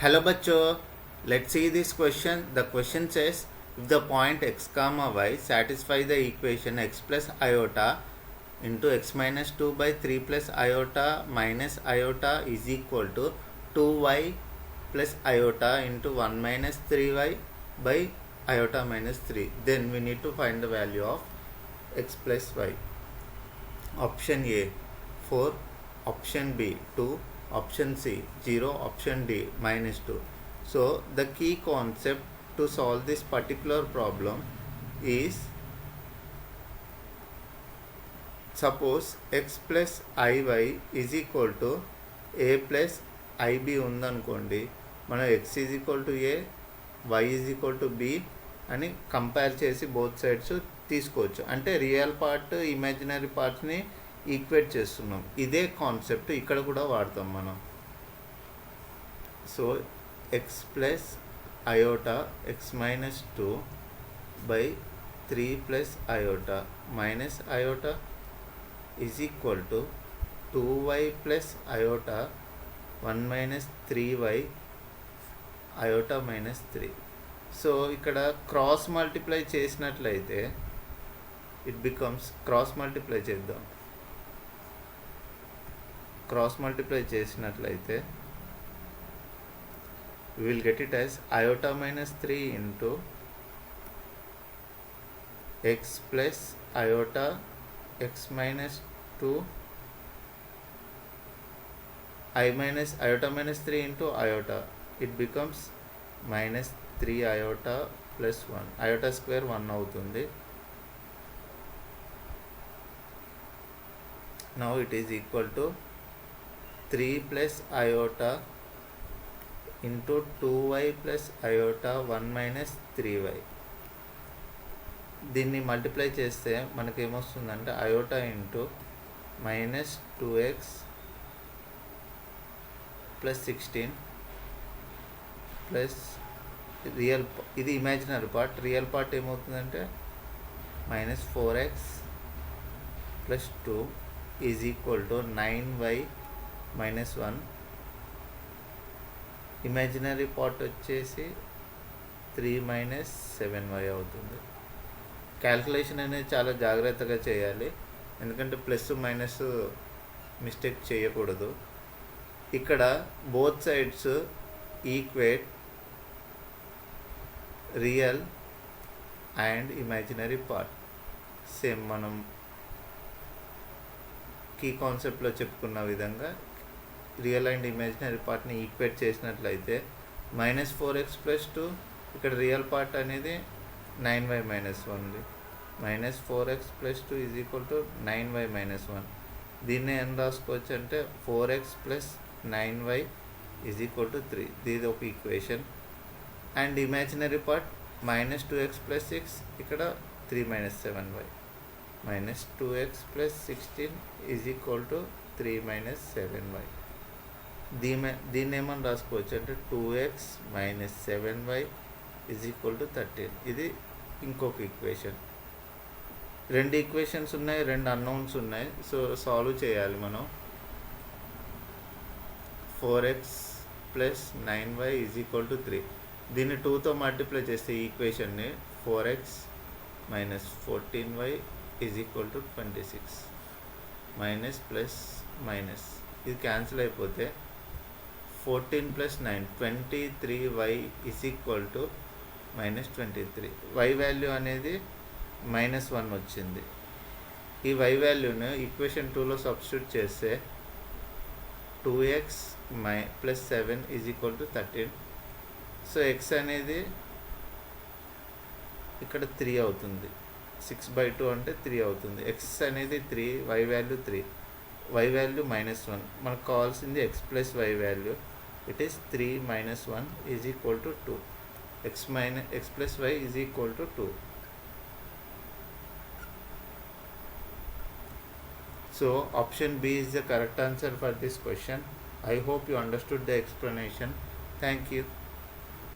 Hello bachcho, let's see this question. The question says if the point x comma y satisfy the equation x plus iota into x minus 2 by 3 plus iota minus iota is equal to 2y plus iota into 1 minus 3y by iota minus 3, then we need to find the value of x plus y. Option A 4, option B 2, option C 0, option D minus 2. So the key concept to solve this particular problem is, suppose x plus iy is equal to a plus ib ఉందనుకోండి, మనం x is equal to a, y is equal to b అని compare చేసి both sides తీసుకోవచ్చు. అంటే real part imaginary పార్ట్స్ని equate చేస్తున్నాం. ఇదే concept ఇక్కడ కూడా వాడతాం మనం. So X plus iota X minus 2 by 3 plus iota minus iota is equal to 2y plus iota 1 minus 3y iota minus 3. So ఇక్కడ క్రాస్ మల్టిప్లై చేసినట్లయితే ఇట్ బికమ్స్, క్రాస్ మల్టిప్లై చేద్దాం. Cross multiply చేసినట్లయితే we will get it as iota minus 3 into x plus iota x minus 2 I minus iota minus 3 into iota, it becomes minus 3 iota plus 1, iota square 1 అవుతుంది. Now it is equal to 3 plus iota into 2y plus iota 1 minus 3y. దీన్ని multiply చేస్తే మనకేమొస్తుందంటే iota into minus 2x plus 16 plus real, ఇది imaginary part. Real part ఏమవుతుందంటే minus 4x plus 2 is equal to 9y minus 1. Imaginary part వచ్చేసి 3 minus 7y అవుతుంది. Calculation అనేది చాలా జాగ్రత్తగా చేయాలి, ఎందుకంటే ప్లస్ మైనస్ మిస్టేక్ చేయకూడదు. ఇక్కడ both sides equate real and imaginary part. Same మనం కీ కాన్సెప్ట్లో చెప్పుకున్న విధంగా రియల్ అండ్ ఇమాజినరీ పార్ట్ని ఈక్వేట్ చేసినట్లయితే మైనస్ 4x ప్లస్ 2, ఇక్కడ రియల్ పార్ట్ అనేది 9y minus 1, minus 4x plus 2 is equal to 9y minus 1. దీన్ని ఏం రాసుకోవచ్చు అంటే 4x plus 9y is equal to 3. దీది ఒక equation. And imaginary part minus 2x plus 6, ఇక్కడ 3 minus 7y, minus 2x plus 16 is equal to 3 minus 7y. దీన్ని ఏమని రాసుకోవచ్చు అంటే 2x minus 7y is equal to 13. ఇది ఇంకొక ఈక్వేషన్. రెండు ఈక్వేషన్స్ ఉన్నాయి, రెండు అన్నౌన్స్ ఉన్నాయి. సో సాల్వ్ చేయాలి మనం. 4x plus 9y is equal to 3. దీన్ని 2తో మల్టిప్లై చేస్తే ఈ ఈక్వేషన్ని 4x minus 14y is equal to 26, minus plus minus ఇది క్యాన్సిల్ అయిపోతే 14 plus 9 23y is equal to minus 23. y value అనేది మైనస్ 1 వచ్చింది. ఈ y వాల్యూను ఈక్వేషన్ 2లో సబ్స్టిట్యూట్ చేస్తే 2x plus 7 is equal to 13. So x అనేది ఇక్కడ 3 అవుతుంది. 6/2 అంటే 3 అవుతుంది. x అనేది 3, y value 3, y value minus 1. మనకు కావాల్సింది x plus y value. It is 3 minus 1 is equal to 2. x plus y is equal to 2. So option B is the correct answer for this question. I hope you understood the explanation. Thank you.